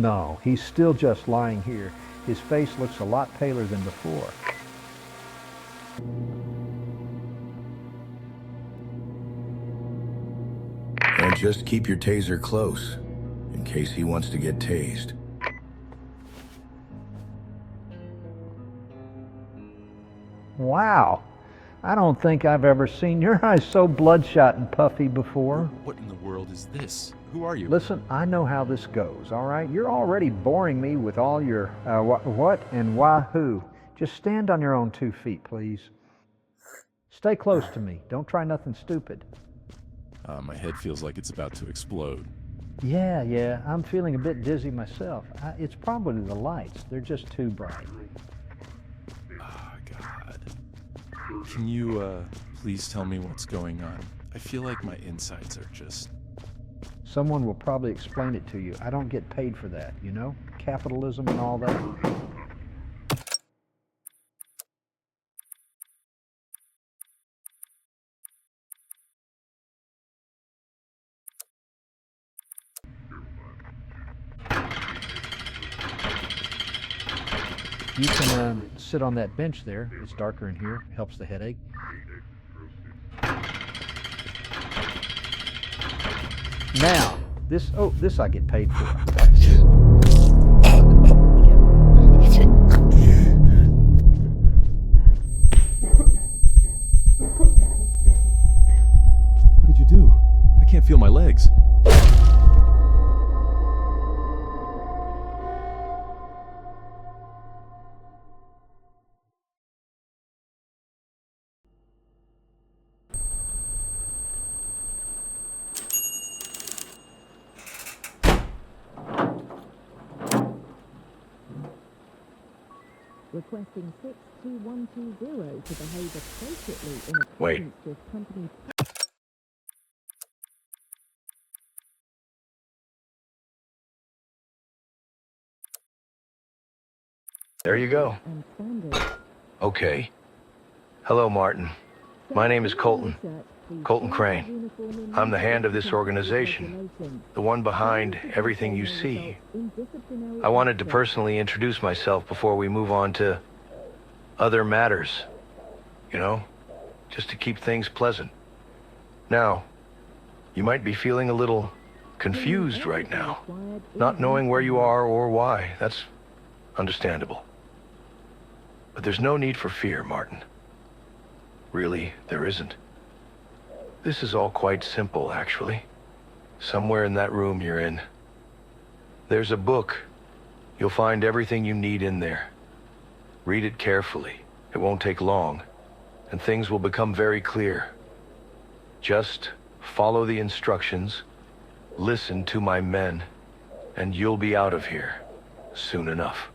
No, he's still just lying here. His face looks a lot paler than before. And just keep your taser close, in case he wants to get tased. Wow. I don't think I've ever seen your eyes so bloodshot and puffy before. What in the world is this? Who are you? Listen, I know how this goes, all right? You're already boring me with all your what and why who. Just stand on your own 2 feet, please. Stay close to me. Don't try nothing stupid. My head feels like it's about to explode. Yeah, I'm feeling a bit dizzy myself. It's probably the lights. They're just too bright. Oh, God. Can you, please tell me what's going on? I feel like my insides are just... Someone will probably explain it to you. I don't get paid for that, you know? Capitalism and all that. You can sit on that bench there. It's darker in here. Helps the headache. Now, this I get paid for. What did you do? I can't feel my legs. Requesting 62120 to behave appropriately in Wait. accordance with company... There you go. and standards. Okay. Hello, Martin. My name is Colton. Colton Crane. I'm the hand of this organization, the one behind everything you see. I wanted to personally introduce myself before we move on to other matters. You know, just to keep things pleasant. Now, you might be feeling a little confused right now, not knowing where you are or why. That's understandable. But there's no need for fear, Martin. Really, there isn't. This is all quite simple, actually. Somewhere in that room you're in, there's a book. You'll find everything you need in there. Read it carefully. It won't take long, and things will become very clear. Just follow the instructions, listen to my men, and you'll be out of here soon enough.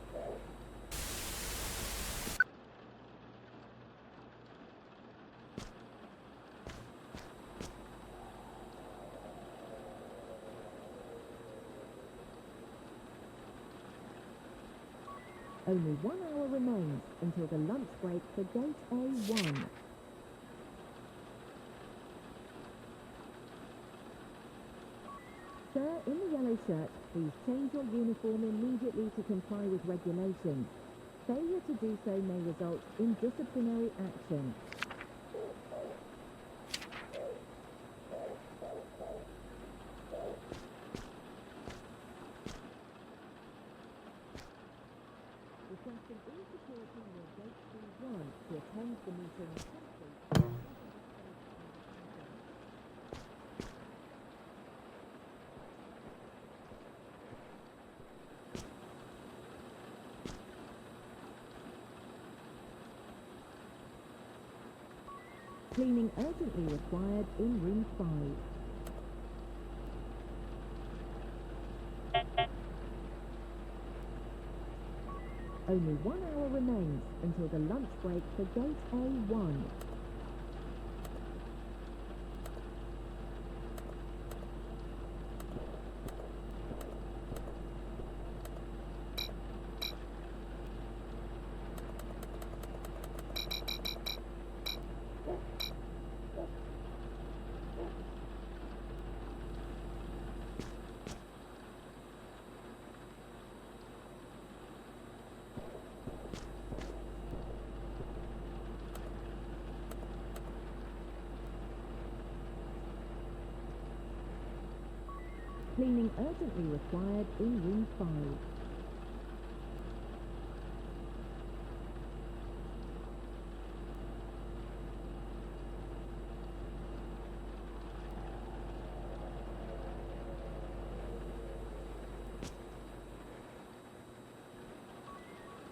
Only 1 hour remains until the lunch break for Gate A1. Sir, in the yellow shirt, please change your uniform immediately to comply with regulations. Failure to do so may result in disciplinary action. Requesting all security near Gate C1 to attend the meeting promptly. Cleaning urgently required in room 5. Only 1 hour remains until the lunch break for Gate A1. Cleaning urgently required in room 5.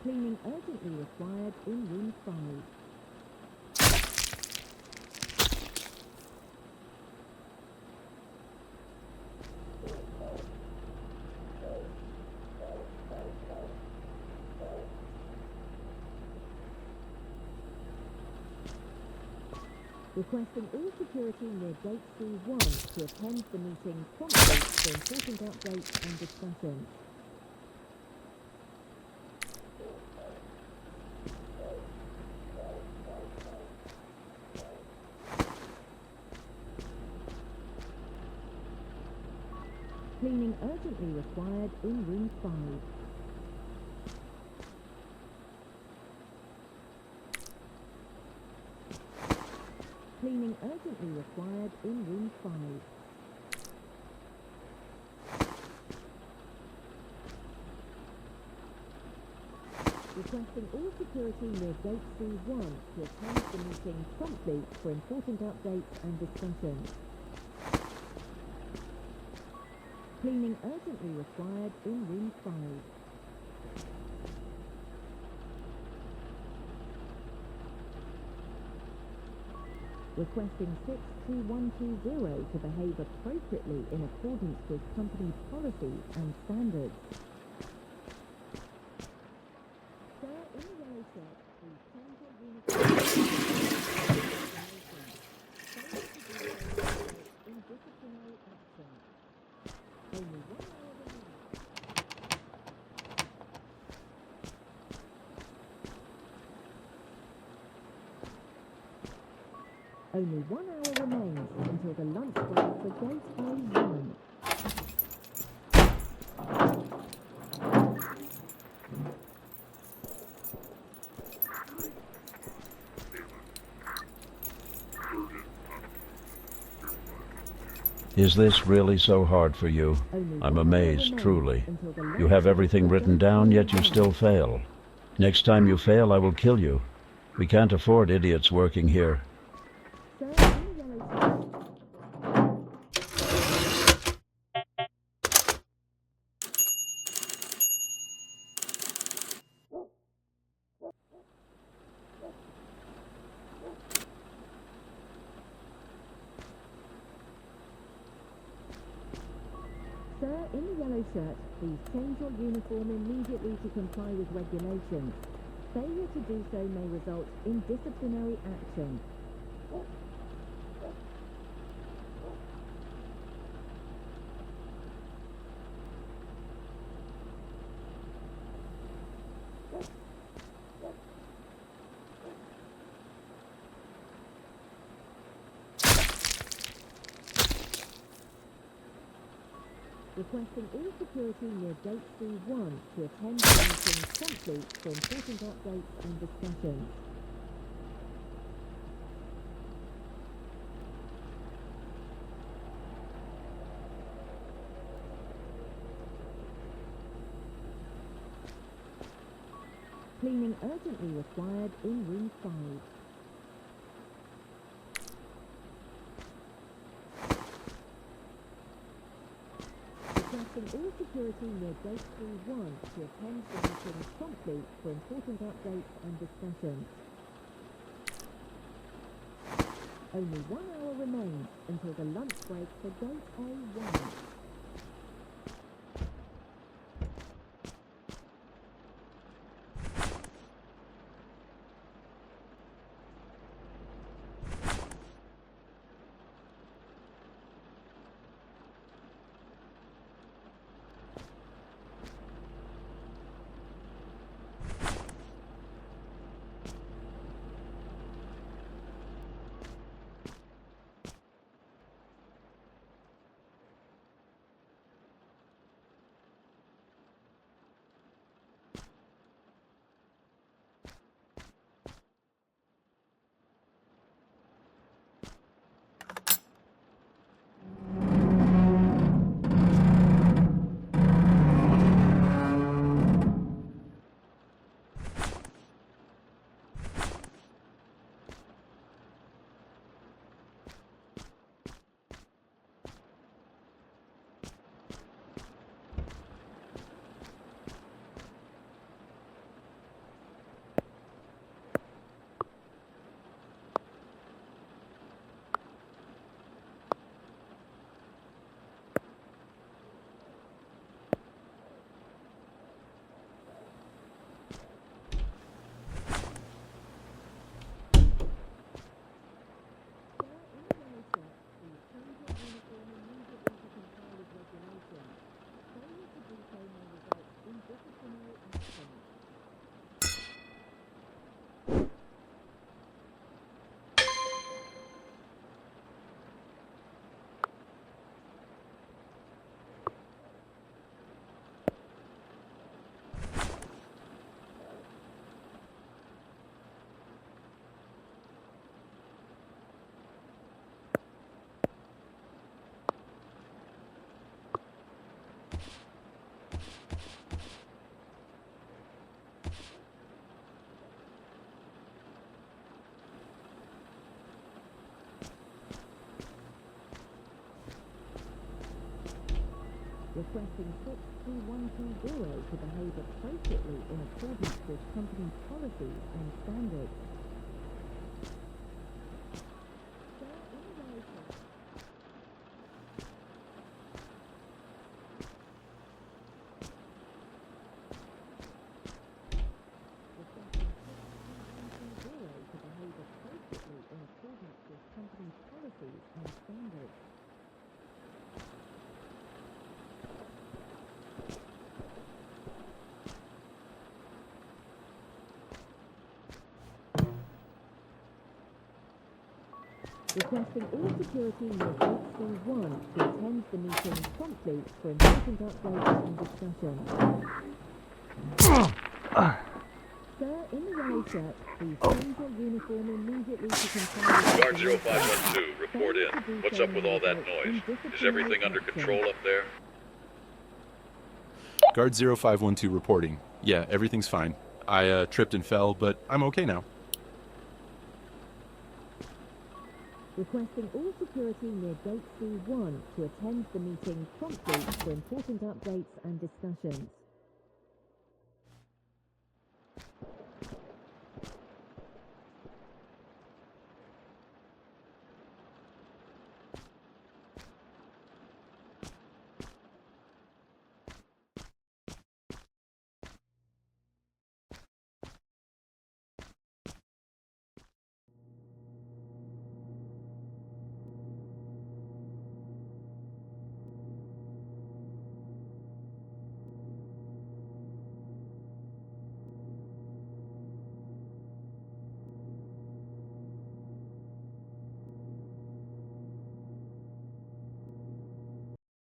Cleaning urgently required in room 5. Requesting all security near gate C1 to attend the meeting promptly for important updates and discussions. Cleaning urgently required in room 5. Cleaning urgently required in room 5. Requesting all security near gate C1 to attend the meeting promptly for important updates and discussions. Cleaning urgently required in room 5. Requesting 62120 to behave appropriately in accordance with company policies and standards. Sir, in the yellow shirt, please change your uniform. In disciplinary action. Only 1 hour remaining. Only 1 hour remains until the lunch break for gate A1. Is this really so hard for you? I'm amazed, truly. You have everything written down, yet you still fail. Next time you fail, I will kill you. We can't afford idiots working here. Sir, in the yellow shirt. Sir, in the yellow shirt, please change your uniform immediately to comply with regulations. Failure to do so may result in disciplinary action. Requesting all security near gate C1 to attend the meeting promptly for important updates and discussions. Cleaning urgently required in room 5. Requesting all security near gate C1 to attend the meeting promptly for important updates and discussions. Only 1 hour remains until the lunch break for gate A1. Requesting 63120 to behave appropriately in accordance with company policies and standards. Sir, in relation... Requesting 63120 to behave appropriately in accordance with company policies and standards. Requesting all security near Gate C1 to attend the meeting promptly for important updates and discussions. Sir, in the yellow shirt, please change your uniform immediately to comply with... Guard 0512, report in. What's up with all that noise? Is everything under control up there? Guard 0512 reporting. Yeah, everything's fine. I tripped and fell, but I'm okay now. Requesting all security near Gate C1 to attend the meeting promptly for important updates and discussions.